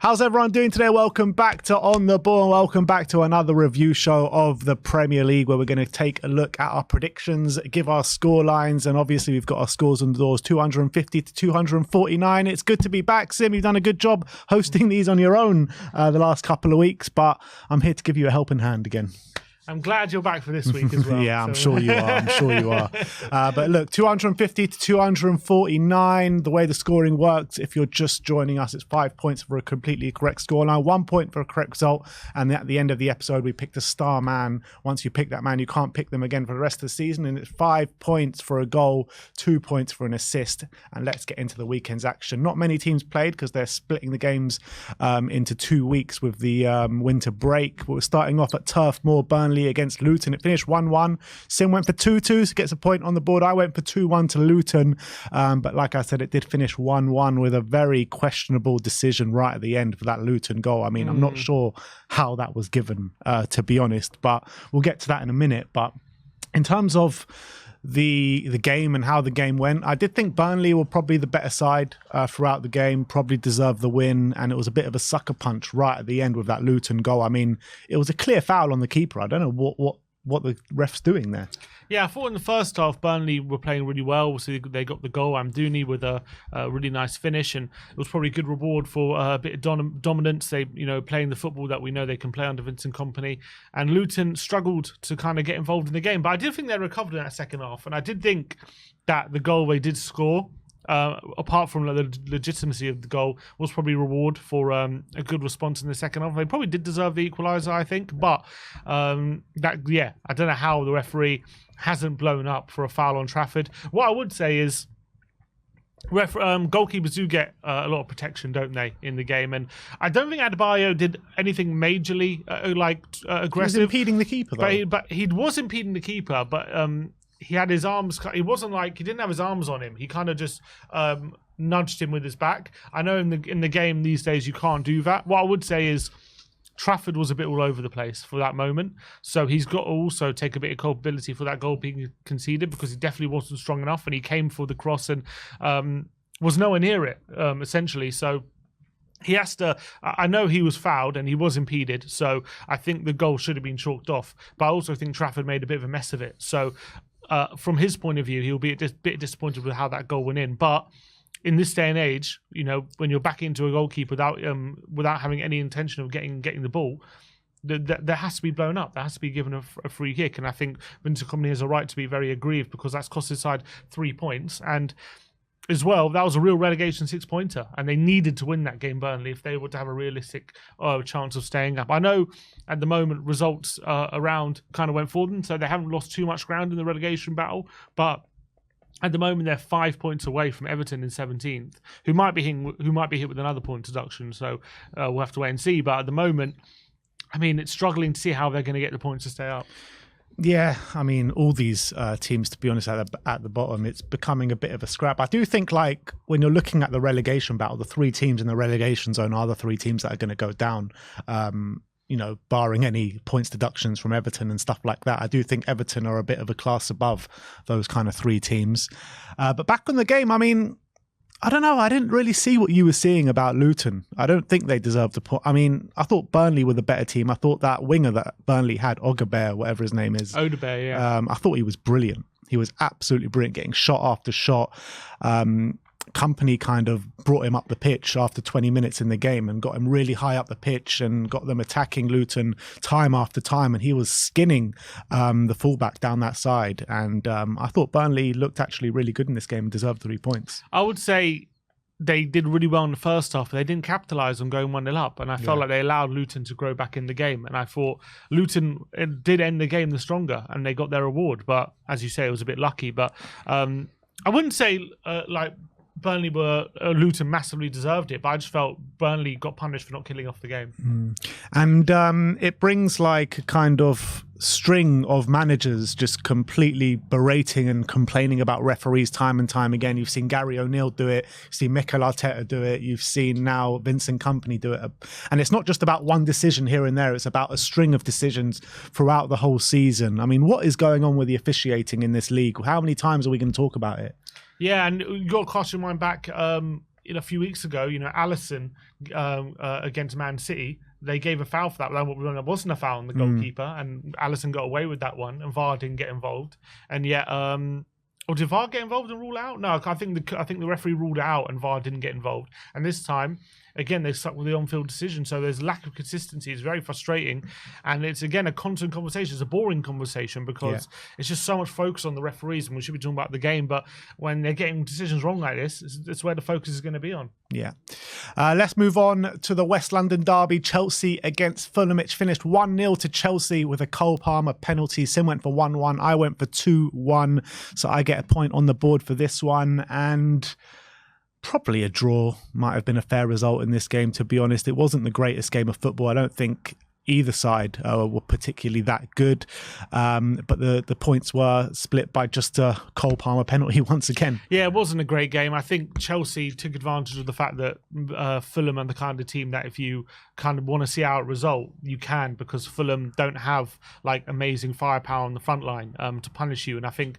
How's everyone doing today? Welcome back to On The Ball and welcome back to another review show of the Premier League where we're going to take a look at our predictions, give our score lines, and obviously we've got our scores on the doors, 250 to 249. It's good to be back. Sim, you've done a good job hosting these on your own the last couple of weeks, but I'm here to give you a helping hand again. I'm glad you're back for this week as well. Yeah, I'm sure you are. But look, 250 to 249, the way the scoring works, if you're just joining us, it's 5 points for a completely correct scoreline, 1 point for a correct result. And at the end of the episode, we picked a star man. Once you pick that man, you can't pick them again for the rest of the season. And it's 5 points for a goal, 2 points for an assist. And let's get into the weekend's action. Not many teams played because they're splitting the games into 2 weeks with the winter break. We're starting off at Turf Moor, Burnley against Luton. It finished 1-1. Sim went for 2-2, so gets a point on the board. I went for 2-1 to Luton, but like I said, it did finish 1-1 with a very questionable decision right at the end for that Luton goal. I mean, I'm not sure how that was given, to be honest, but we'll get to that in a minute. But in terms of the game and how the game went, I did think Burnley were probably the better side throughout the game, probably deserved the win, and it was a bit of a sucker punch right at the end with that Luton goal. I mean, it was a clear foul on the keeper. I don't know what the ref's doing there. Yeah, I thought in the first half Burnley were playing really well, so they got the goal. Amdouni with a really nice finish, and it was probably a good reward for a bit of dominance. They, playing the football that we know they can play under Vincent Kompany. And Luton struggled to kind of get involved in the game, but I did think they recovered in that second half, and I did think that the goal they did score, apart from the legitimacy of the goal, was probably reward for a good response in the second half. They probably did deserve the equaliser, I think, but I don't know how the referee hasn't blown up for a foul on Trafford. What I would say is goalkeepers do get a lot of protection, don't they, in the game? And I don't think Adebayo did anything majorly aggressive. He was impeding the keeper, though. But he was impeding the keeper, but he had his arms. It wasn't like he didn't have his arms on him. He kind of just nudged him with his back. I know in the game these days you can't do that. What I would say is Trafford was a bit all over the place for that moment, so he's got to also take a bit of culpability for that goal being conceded, because he definitely wasn't strong enough, and he came for the cross and was nowhere near it, essentially. So he has to. I know he was fouled and he was impeded, so I think the goal should have been chalked off. But I also think Trafford made a bit of a mess of it. So from his point of view, he'll be a bit disappointed with how that goal went in. But in this day and age, when you're back into a goalkeeper without having any intention of getting the ball, that has to be blown up. That has to be given a free kick. And I think Vincent Kompany has a right to be very aggrieved, because that's cost his side 3 points. And as well, that was a real relegation 6-pointer, and they needed to win that game, Burnley, if they were to have a realistic chance of staying up. I know at the moment results around kind of went for them, so they haven't lost too much ground in the relegation battle, but at the moment, they're 5 points away from Everton in 17th, who might be hit with another point deduction. So we'll have to wait and see. But at the moment, I mean, it's struggling to see how they're going to get the points to stay up. Yeah, I mean, all these teams, to be honest, at the bottom, it's becoming a bit of a scrap. I do think, like, when you're looking at the relegation battle, the 3 teams in the relegation zone are the 3 teams that are going to go down. Barring any points deductions from Everton and stuff like that. I do think Everton are a bit of a class above those kind of 3 teams. But back on the game, I mean, I don't know. I didn't really see what you were seeing about Luton. I don't think they deserved the point. I mean, I thought Burnley were the better team. I thought that winger that Burnley had, Ogabert, whatever his name is. Odebear, yeah. I thought he was brilliant. He was absolutely brilliant, getting shot after shot. Kompany kind of brought him up the pitch after 20 minutes in the game and got him really high up the pitch and got them attacking Luton time after time, and he was skinning the fullback down that side. And I thought Burnley looked actually really good in this game and deserved 3 points. I would say they did really well in the first half, but they didn't capitalise on going 1-0 up, and I felt like they allowed Luton to grow back in the game, and I thought Luton did end the game the stronger and they got their reward. But as you say, it was a bit lucky. But I wouldn't say Luton massively deserved it, but I just felt Burnley got punished for not killing off the game. And it brings like a kind of string of managers just completely berating and complaining about referees time and time again. You've seen Gary O'Neill do it, you've seen Mikel Arteta do it, you've seen now Vincent Kompany do it. And it's not just about one decision here and there, it's about a string of decisions throughout the whole season. I mean, what is going on with the officiating in this league? How many times are we going to talk about it? Yeah, and you got to cast your mind back a few weeks ago, Alisson against Man City, they gave a foul for that. There wasn't a foul on the goalkeeper, and Alisson got away with that one, and VAR didn't get involved. And yet, or did VAR get involved and rule it out? No, I think the referee ruled it out, and VAR didn't get involved. And this time, again, they stuck with the on-field decision. So there's lack of consistency. It's very frustrating. And it's, again, a constant conversation. It's a boring conversation because it's just so much focus on the referees, and we should be talking about the game. But when they're getting decisions wrong like this, it's where the focus is going to be on. Yeah. Let's move on to the West London derby. Chelsea against Fulham. It finished 1-0 to Chelsea with a Cole Palmer penalty. Sim went for 1-1. I went for 2-1. So I get a point on the board for this one. And probably a draw might have been a fair result in this game, to be honest. It wasn't the greatest game of football. I don't think either side were particularly that good. But the points were split by just a Cole Palmer penalty once again. Yeah, it wasn't a great game. I think Chelsea took advantage of the fact that Fulham are the kind of team that if you kind of want to see out a result, you can, because Fulham don't have like amazing firepower on the front line to punish you. And I think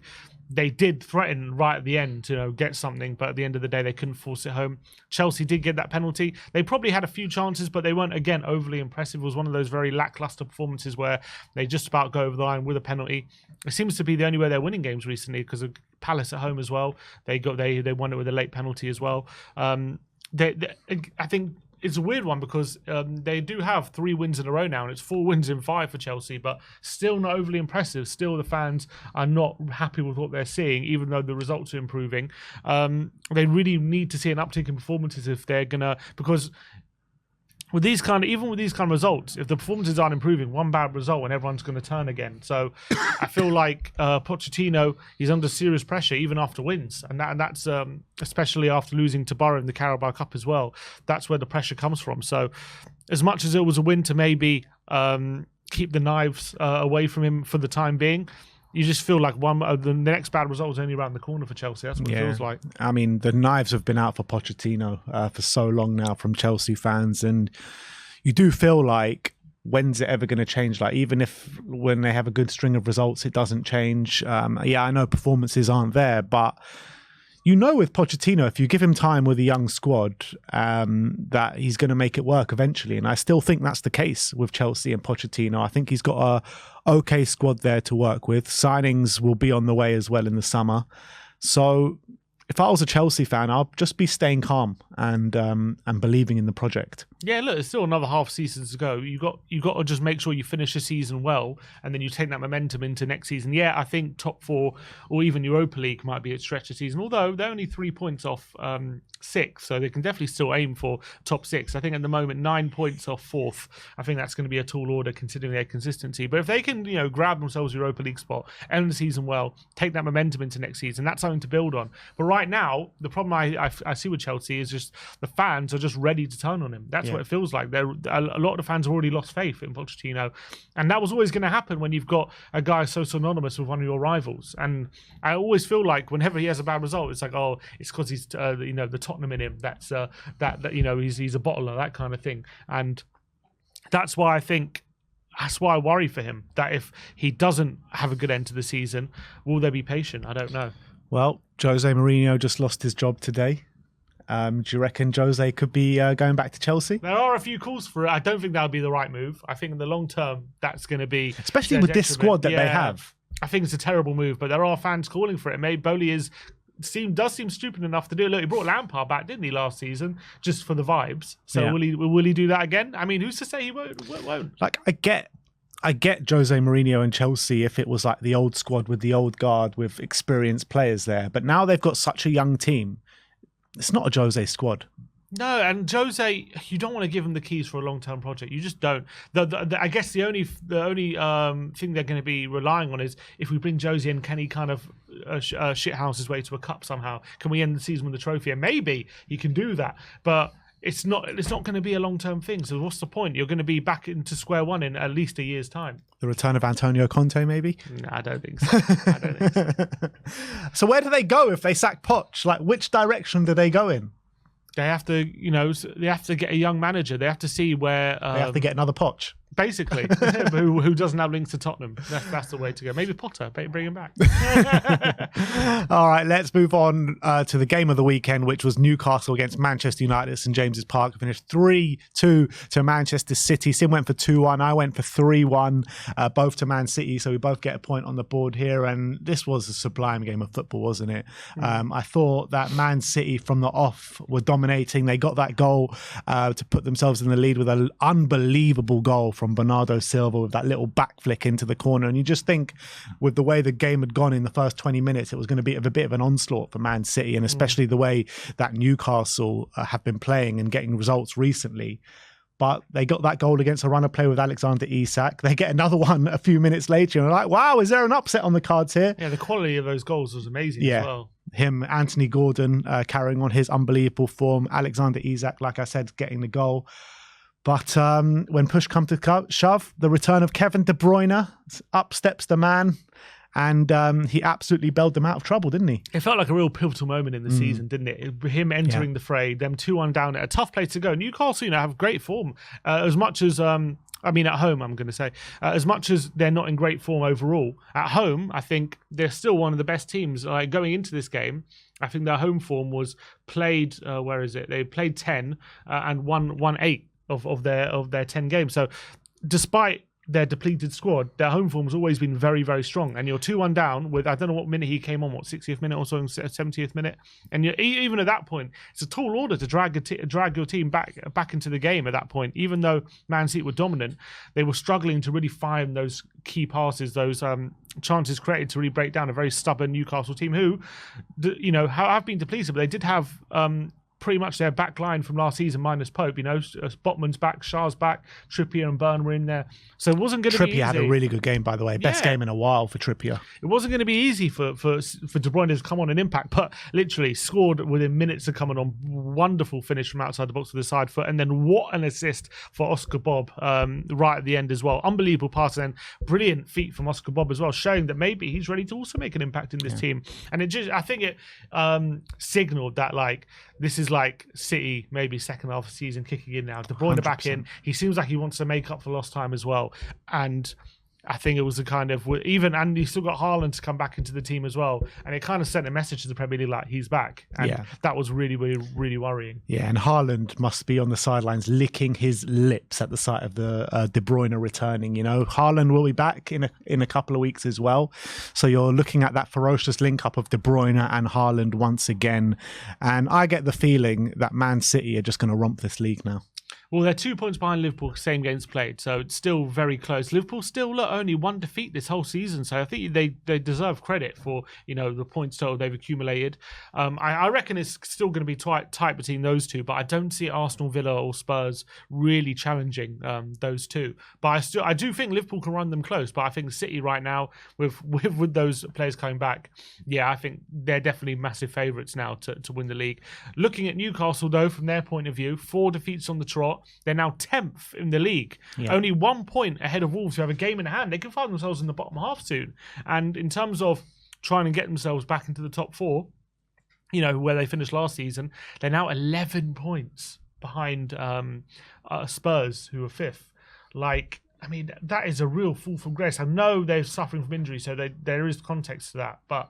they did threaten right at the end to get something, but at the end of the day, they couldn't force it home. Chelsea did get that penalty. They probably had a few chances, but they weren't, again, overly impressive. It was one of those very lackluster performances where they just about go over the line with a penalty. It seems to be the only way they're winning games recently, because of Palace at home as well. They won it with a late penalty as well. I think it's a weird one because they do have 3 wins in a row now, and it's 4 wins in 5 for Chelsea, but still not overly impressive. Still, the fans are not happy with what they're seeing, even though the results are improving. They really need to see an uptick in performances if they're gonna, because with these kind of results, if the performances aren't improving, one bad result and everyone's going to turn again. So I feel like Pochettino, he's under serious pressure even after wins, and that's especially after losing to Borough in the Carabao Cup as well. That's where the pressure comes from. So as much as it was a win to maybe keep the knives away from him for the time being, you just feel like the next bad result is only around the corner for Chelsea. That's what it feels like. I mean, the knives have been out for Pochettino for so long now from Chelsea fans. And you do feel like, when's it ever going to change? Like, even if when they have a good string of results, it doesn't change. I know performances aren't there, but with Pochettino, if you give him time with a young squad, that he's going to make it work eventually. And I still think that's the case with Chelsea and Pochettino. I think he's got a okay squad there to work with. Signings will be on the way as well in the summer. So if I was a Chelsea fan, I'll just be staying calm and believing in the project. Yeah, look, there's still another half season to go. You got to just make sure you finish the season well, and then you take that momentum into next season. Yeah, I think top 4 or even Europa League might be a stretch of season, although they're only 3 points off 6th, so they can definitely still aim for top 6. I think at the moment 9 points off 4th. I think that's going to be a tall order considering their consistency. But if they can, grab themselves a Europa League spot, end the season well, take that momentum into next season, that's something to build on. But right now, the problem I see with Chelsea is just the fans are just ready to turn on him. That's what it feels like. A lot of the fans have already lost faith in Pochettino, and that was always going to happen when you've got a guy so synonymous with one of your rivals. And I always feel like whenever he has a bad result, it's like, oh, it's because he's the Tottenham in him. That's he's a bottler, that kind of thing. And that's why I worry for him, that if he doesn't have a good end to the season, will they be patient? I don't know. Well, Jose Mourinho just lost his job today. Do you reckon Jose could be going back to Chelsea? There are a few calls for it. I don't think that would be the right move. I think in the long term, that's going to be... Especially with this squad that they have. I think it's a terrible move, but there are fans calling for it. Maybe Bowley does seem stupid enough to do it. Look, he brought Lampard back, didn't he, last season, just for the vibes. So will he do that again? I mean, who's to say he won't? Like, I get Jose Mourinho and Chelsea if it was like the old squad with the old guard with experienced players there. But now they've got such a young team. It's not a Jose squad. No, and Jose, you don't want to give him the keys for a long-term project. You just don't. I guess the only thing they're going to be relying on is if we bring Jose in, can he kind of shithouse his way to a cup somehow? Can we end the season with a trophy? And maybe he can do that, but it's not going to be a long-term thing. So what's the point? You're going to be back into square one in at least a year's time. The return of Antonio Conte, maybe? No, I don't think so. So where do they go if they sack Poch? Like, which direction do they go in? They have to, get a young manager. They have to see where... they have to get another Poch. Basically, who doesn't have links to Tottenham. That's the way to go. Maybe Potter, bring him back. All right, let's move on to the game of the weekend, which was Newcastle against Manchester United at St James's Park. Finished 3-2 to Manchester City. Sim went for 2-1. I went for 3-1, both to Man City. So we both get a point on the board here. And this was a sublime game of football, wasn't it? I thought that Man City from the off were dominating. They got that goal to put themselves in the lead with an unbelievable goal from Bernardo Silva with that little back flick into the corner. And you just think with the way the game had gone in the first 20 minutes, it was going to be a bit of an onslaught for Man City, and especially the way that Newcastle have been playing and getting results recently. But they got that goal against a run of play with Alexander Isak. They get another one a few minutes later, and they're like, wow, is there an upset on the cards here? Yeah, the quality of those goals was amazing as well. Him, Anthony Gordon, carrying on his unbelievable form. Alexander Isak, like I said, getting the goal. But when push comes to shove, the return of Kevin De Bruyne, up steps the man, and he absolutely bailed them out of trouble, didn't he? It felt like a real pivotal moment in the season, didn't it? Him entering the fray, them 2-1 down at a tough place to go. Newcastle, have great form. As much as, at home, I'm going to say, as much as they're not in great form overall, at home, I think they're still one of the best teams. Like going into this game, I think their home form was played, They played 10 and won 8. Of their 10 games. So despite their depleted squad, their home form has always been very, very strong. And you're 2-1 down with, I don't know what minute he came on, 60th minute or so, 70th minute. And even at that point, it's a tall order to drag your team back into the game at that point. Even though Man City were dominant, they were struggling to really find those key passes, those chances created to really break down a very stubborn Newcastle team who, have been depleted, but they did have pretty much their back line from last season minus Pope. Botman's back, Shah's back, Trippier and Byrne were in there. So it wasn't going to be easy. Trippier had a really good game, by the way. Best game in a while for Trippier. It wasn't going to be easy for De Bruyne to come on and impact, but literally scored within minutes of coming on. Wonderful finish from outside the box with the side foot. And then what an assist for Oscar Bob right at the end as well. Unbelievable pass and brilliant feat from Oscar Bob as well, showing that maybe he's ready to also make an impact in this team. And I think it signaled that this is like City, maybe second half of the season kicking in now. De Bruyne 100%. Back in. He seems like he wants to make up for lost time as well. And I think it was a kind of and you still got Haaland to come back into the team as well, and it kind of sent a message to the Premier League like he's back, and that was really, really, really worrying. Yeah, and Haaland must be on the sidelines licking his lips at the sight of the De Bruyne returning. Haaland will be back in a couple of weeks as well, so you're looking at that ferocious link up of De Bruyne and Haaland once again, and I get the feeling that Man City are just going to romp this league now. Well, they're 2 points behind Liverpool, same games played, so it's still very close. Liverpool still only one defeat this whole season, so I think they deserve credit for the points total they've accumulated. I reckon it's still going to be tight between those two, but I don't see Arsenal, Villa, or Spurs really challenging those two. But I do think Liverpool can run them close. But I think City right now, with those players coming back, I think they're definitely massive favourites now to win the league. Looking at Newcastle though, from their point of view, 4 defeats on the trot. They're now 10th in the league, only 1 point ahead of Wolves, who have a game in hand. They can find themselves in the bottom half soon. And in terms of trying to get themselves back into the top 4, where they finished last season, they're now 11 points behind Spurs, who are 5th. That is a real fall from grace. I know they're suffering from injury, so there is context to that. But,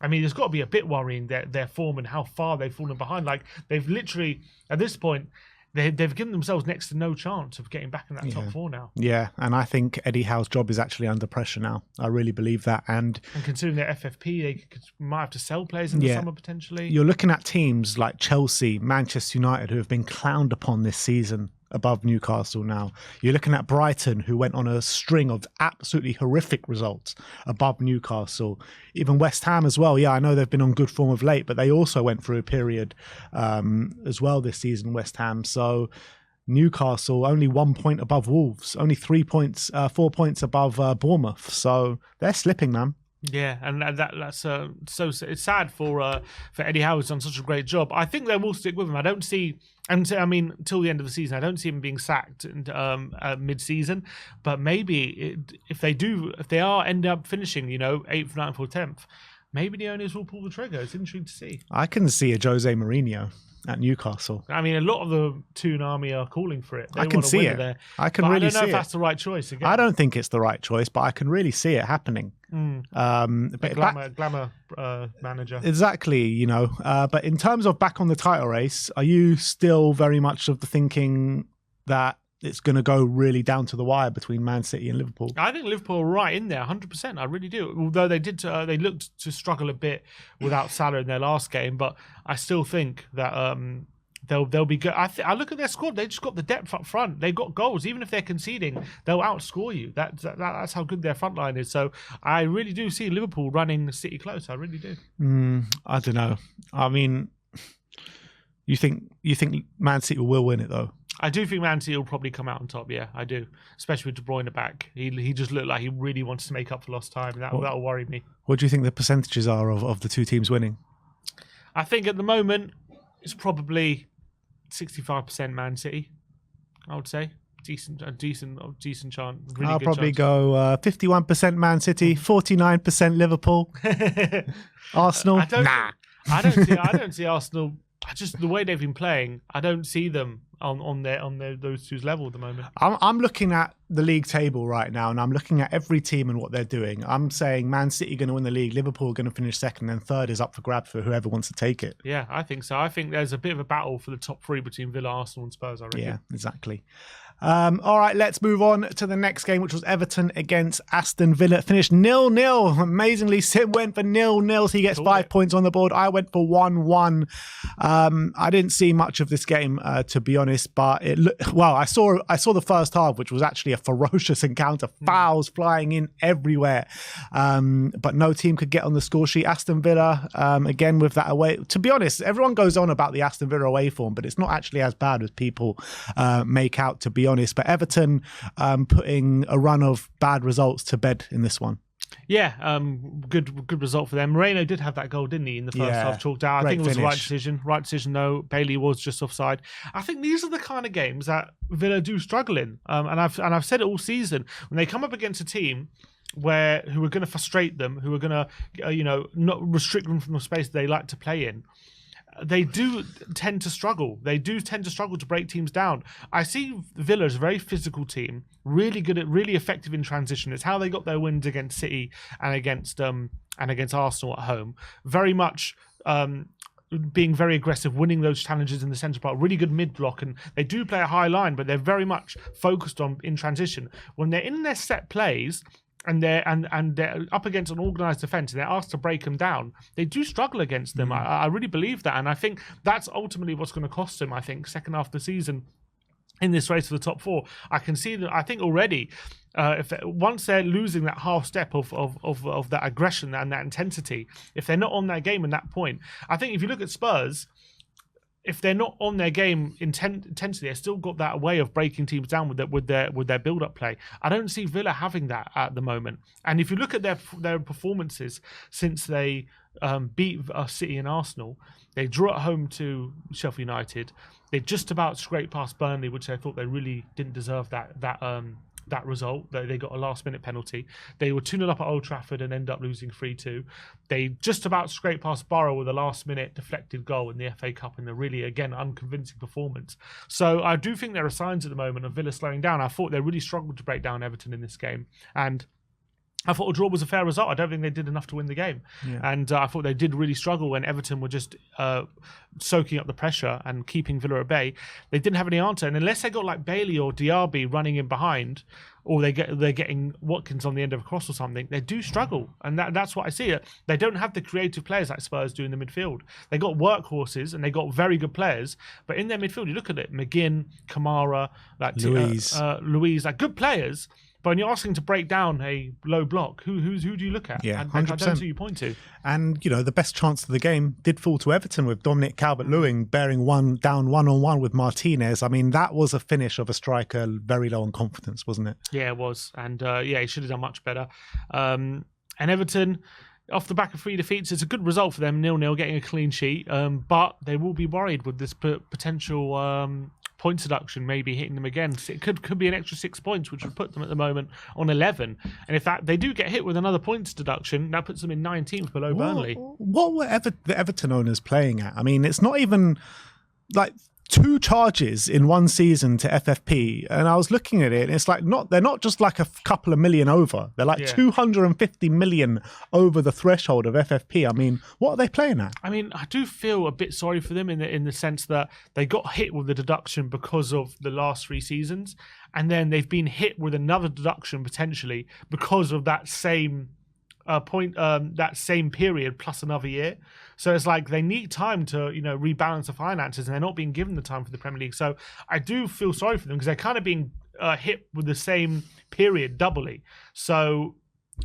there's got to be a bit worrying their form and how far they've fallen behind. They've literally, at this point, They've given themselves next to no chance of getting back in that top 4 now. Yeah, and I think Eddie Howe's job is actually under pressure now. I really believe that. And considering their FFP, they might have to sell players in the summer potentially. You're looking at teams like Chelsea, Manchester United, who have been clowned upon this season above Newcastle now. You're looking at Brighton, who went on a string of absolutely horrific results above Newcastle. Even West Ham as well. Yeah, I know they've been on good form of late, but they also went through a period as well this season, West Ham. So Newcastle only 1 point above Wolves, only 4 points above Bournemouth. So they're slipping, man. Yeah, and that's so it's sad for Eddie Howe, who's done such a great job. I think they will stick with him. I don't see, until the end of the season, I don't see him being sacked mid-season. But maybe if they end up finishing, 8th, 9th, or 10th, maybe the owners will pull the trigger. It's interesting to see. I can see a Jose Mourinho at Newcastle. I mean, a lot of the Toon Army are calling for it. They I can want to see win it. There. I can but really I don't know see if it. that's the right choice. Again. I don't think it's the right choice, but I can really see it happening. But glamour manager. Exactly, you know. But in terms of back on the title race, are you still very much of the thinking that it's going to go really down to the wire between Man City and Liverpool? I think Liverpool are right in there, 100%. I really do. Although they did, they looked to struggle a bit without Salah in their last game, but I still think that they'll be good. I look at their squad; they just got the depth up front. They've got goals. Even if they're conceding, they'll outscore you. That's how good their front line is. So I really do see Liverpool running City close. I really do. I don't know. I mean, you think Man City will win it though? I do think Man City will probably come out on top. Yeah, I do. Especially with De Bruyne back. He just looked like he really wants to make up for lost time. That'll worry me. What do you think the percentages are of the two teams winning? I think at the moment it's probably 65% Man City. I would say decent chance. Really I'll good probably chance. go 51% Man City, 49% Liverpool. Arsenal. I don't see Arsenal. Just the way they've been playing, I don't see them on those two's level at the moment. I'm looking at the league table right now, and I'm looking at every team and what they're doing. I'm saying Man City going to win the league, Liverpool going to finish second, and third is up for grabs for whoever wants to take it. Yeah, I think so. I think there's a bit of a battle for the top three between Villa, Arsenal, and Spurs. I reckon. Yeah, exactly. All right, let's move on to the next game, which was Everton against Aston Villa. It finished 0-0. Amazingly, Sim went for 0-0, so he gets 5 points on the board. I went for 1-1. I didn't see much of this game, to be honest, but I saw the first half, which was actually a ferocious encounter. Fouls flying in everywhere, but no team could get on the score sheet. Aston Villa, again with that away. To be honest, everyone goes on about the Aston Villa away form, but it's not actually as bad as people make out, to be honest. But Everton putting a run of bad results to bed in this one. Yeah, good result for them. Moreno did have that goal, didn't he, in the first half, chalked out. I think it was the right decision. Right decision, though. Bailey was just offside. I think these are the kind of games that Villa do struggle in. And I've said it all season. When they come up against a team who are going to frustrate them, who are going to not restrict them from the space they like to play in, they do tend to struggle. They do tend to struggle to break teams down. I see Villa as a very physical team, really effective in transition. It's how they got their wins against City and against Arsenal at home. Very much being very aggressive, winning those challenges in the centre part. Really good mid block, and they do play a high line, but they're very much focused on in transition. When they're in their set plays, and they're up against an organised defence and they're asked to break them down, they do struggle against them. I really believe that, and I think that's ultimately what's going to cost them. I think second half of the season in this race for the top four, I can see that. I think already, once they're losing that half step of that aggression and that intensity, if they're not on their game at that point, I think if you look at Spurs, if they're not on their game intensely, they've still got that way of breaking teams down with their build-up play. I don't see Villa having that at the moment. And if you look at their performances since they beat City and Arsenal, they drew at home to Sheffield United. They just about scraped past Burnley, which I thought they really didn't deserve that result. They got a last-minute penalty. They were 2-0 up at Old Trafford and ended up losing 3-2. They just about scraped past Borough with a last-minute deflected goal in the FA Cup in a really, again, unconvincing performance. So I do think there are signs at the moment of Villa slowing down. I thought they really struggled to break down Everton in this game. And I thought a draw was a fair result. I don't think they did enough to win the game. Yeah. And I thought they did really struggle when Everton were just soaking up the pressure and keeping Villa at bay. They didn't have any answer. And unless they got like Bailey or Diaby running in behind, or they're getting Watkins on the end of a cross or something, they do struggle. And that's what I see. They don't have the creative players like Spurs do in the midfield. They got workhorses and they got very good players. But in their midfield, you look at it, McGinn, Kamara, Louise, like good players. But when you're asking to break down a low block, who do you look at? Yeah, 100%. I don't know who you point to. And, the best chance of the game did fall to Everton with Dominic Calvert-Lewin bearing down one-on-one with Martinez. I mean, that was a finish of a striker very low on confidence, wasn't it? Yeah, it was. And, he should have done much better. And Everton, off the back of 3 defeats, it's a good result for them, 0-0, getting a clean sheet. But they will be worried with this potential points deduction maybe hitting them again. It could be an extra 6 points, which would put them at the moment on 11. And if they do get hit with another points deduction, that puts them in 19th below Burnley. What were the Everton owners playing at? I mean, it's not even like 2 charges in one season to FFP, and I was looking at it, and it's like they're not just like a couple of million over. They're like 250 million over the threshold of FFP. I mean, what are they playing at? I mean, I do feel a bit sorry for them in the sense that they got hit with the deduction because of the last 3 seasons, and then they've been hit with another deduction potentially because of that same that same period plus another year. So it's like they need time to, rebalance the finances, and they're not being given the time for the Premier League. So I do feel sorry for them because they're kind of being hit with the same period doubly. So,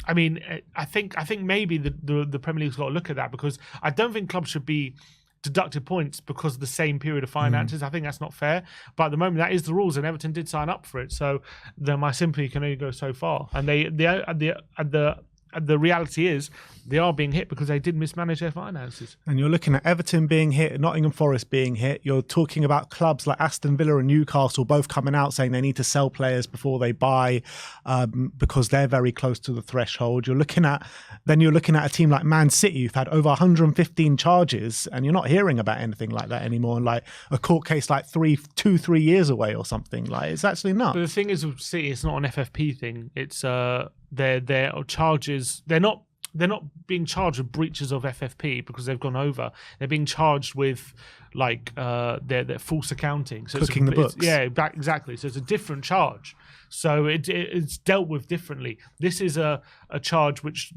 I mean, I think maybe the Premier League's got to look at that, because I don't think clubs should be deducted points because of the same period of finances. I think that's not fair. But at the moment, that is the rules, and Everton did sign up for it. So then my sympathy can only go so far. And the reality is they are being hit because they did mismanage their finances. And you're looking at Everton being hit, Nottingham Forest being hit. You're talking about clubs like Aston Villa and Newcastle both coming out saying they need to sell players before they buy because they're very close to the threshold. You're looking at a team like Man City who've had over 115 charges, and you're not hearing about anything like that anymore. And like a court case like 3 years away or something. Like, it's actually nuts. But the thing is with City, it's not an FFP thing. It's their charges. They're not being charged with breaches of FFP because they've gone over. They're being charged with their false accounting. So cooking the books. Exactly. So it's a different charge. So it's dealt with differently. This is a charge which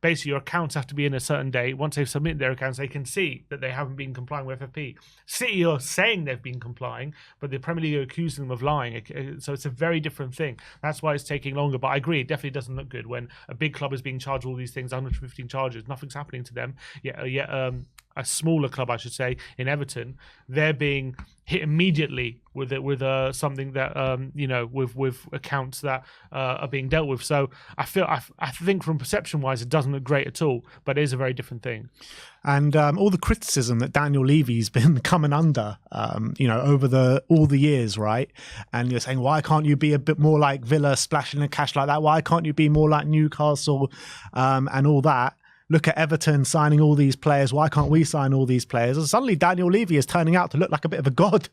basically your accounts have to be in a certain day. Once they've submitted their accounts, they can see that they haven't been complying with FFP. City are saying they've been complying, but the Premier League are accusing them of lying. So it's a very different thing. That's why it's taking longer. But I agree, it definitely doesn't look good when a big club is being charged all these things, 115 charges. Nothing's happening to them. Yet a smaller club, I should say, in Everton, they're being hit immediately with something that with accounts that are being dealt with. So I think from perception wise, it doesn't look great at all, but it is a very different thing. And all the criticism that Daniel Levy's been coming under, over all the years, right? And you're saying, why can't you be a bit more like Villa, splashing the cash like that? Why can't you be more like Newcastle, and all that? Look at Everton signing all these players. Why can't we sign all these players? And suddenly Daniel Levy is turning out to look like a bit of a god.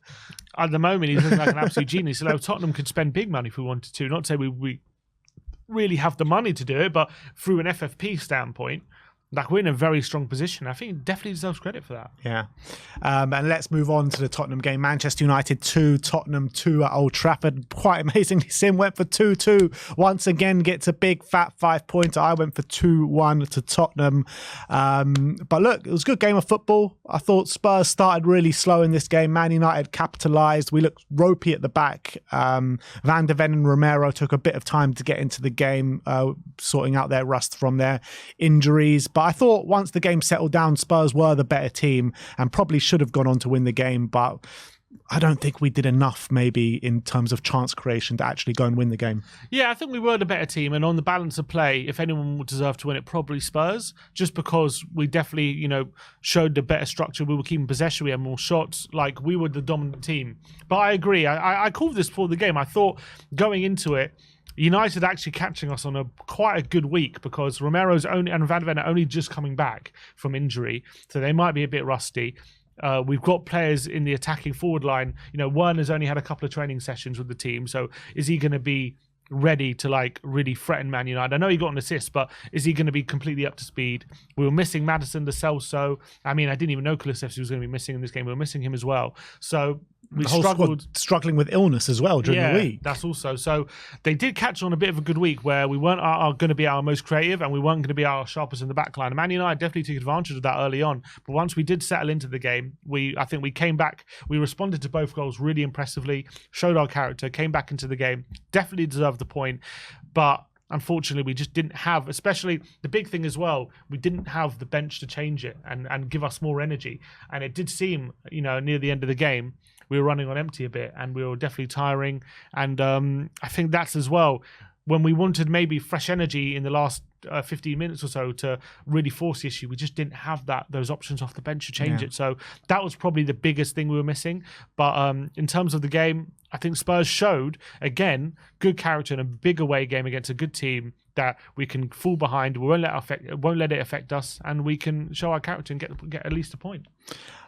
At the moment, he's looking like an absolute genius. So Tottenham could spend big money if we wanted to. Not to say we really have the money to do it, but through an FFP standpoint, like, we're in a very strong position. I think he definitely deserves credit for that. Yeah. And let's move on to the Tottenham game. Manchester United 2, Tottenham 2 at Old Trafford. Quite amazingly, Sim went for 2-2. Once again, gets a big fat 5-pointer. I went for 2-1 to Tottenham. But look, it was a good game of football. I thought Spurs started really slow in this game. Man United capitalised. We looked ropey at the back. Van de Ven and Romero took a bit of time to get into the game, sorting out their rust from their injuries. But I thought once the game settled down, Spurs were the better team and probably should have gone on to win the game. But I don't think we did enough maybe in terms of chance creation to actually go and win the game. Yeah, I think we were the better team. And on the balance of play, if anyone would deserve to win it, probably Spurs. Just because we definitely, showed the better structure. We were keeping possession. We had more shots. Like, we were the dominant team. But I agree. I called this before the game. I thought going into it, United actually catching us on quite a good week because Romero's and Van de Ven are only just coming back from injury, so they might be a bit rusty. We've got players in the attacking forward line. Werner's only had a couple of training sessions with the team, so is he going to be ready to really threaten Man United? I know he got an assist, but is he going to be completely up to speed? We were missing Maddison, the Celso. I mean, I didn't even know Kulusevski was going to be missing in this game. We were missing him as well. So we struggled, struggling with illness as well during the week. That's also. So they did catch on a bit of a good week where we weren't going to be our most creative and we weren't going to be our sharpest in the back line. And Man United definitely took advantage of that early on. But once we did settle into the game, I think we came back. We responded to both goals really impressively, showed our character, came back into the game, definitely deserved the point. But unfortunately, we just didn't have, especially the big thing as well, we didn't have the bench to change it and give us more energy. And it did seem, near the end of the game, we were running on empty a bit and we were definitely tiring. And I think that's as well, when we wanted maybe fresh energy in the last 15 minutes or so to really force the issue, we just didn't have those options off the bench to change it. So that was probably the biggest thing we were missing. But in terms of the game, I think Spurs showed, again, good character in a big away game against a good team that we can fall behind, we won't let it affect us, and we can show our character and get at least a point.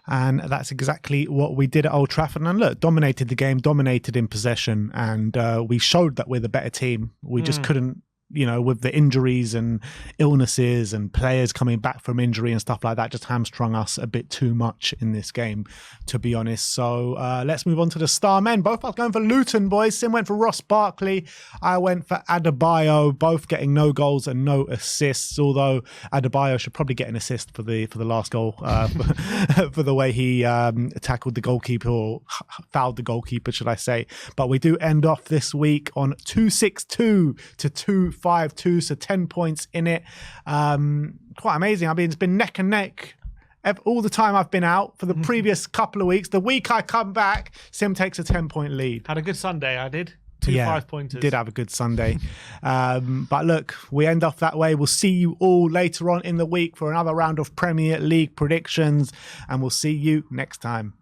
And that's exactly what we did at Old Trafford. And look, dominated the game, dominated in possession, and we showed that we're the better team. We just couldn't, with the injuries and illnesses and players coming back from injury and stuff like that, just hamstrung us a bit too much in this game, to be honest. So let's move on to the star men. Both of us going for Luton, boys. Sim went for Ross Barkley. I went for Adebayo, both getting no goals and no assists, although Adebayo should probably get an assist for the last goal for the way he tackled the goalkeeper, or fouled the goalkeeper, should I say. But we do end off this week on 262 to 252, so 10 points in it. Quite amazing. I mean, it's been neck and neck all the time I've been out for the previous couple of weeks. The week I come back, Sim takes a 10-point lead. Had a good Sunday, I did. Two 5-pointers. Did have a good Sunday. But look, we end off that way. We'll see you all later on in the week for another round of Premier League predictions, and we'll see you next time.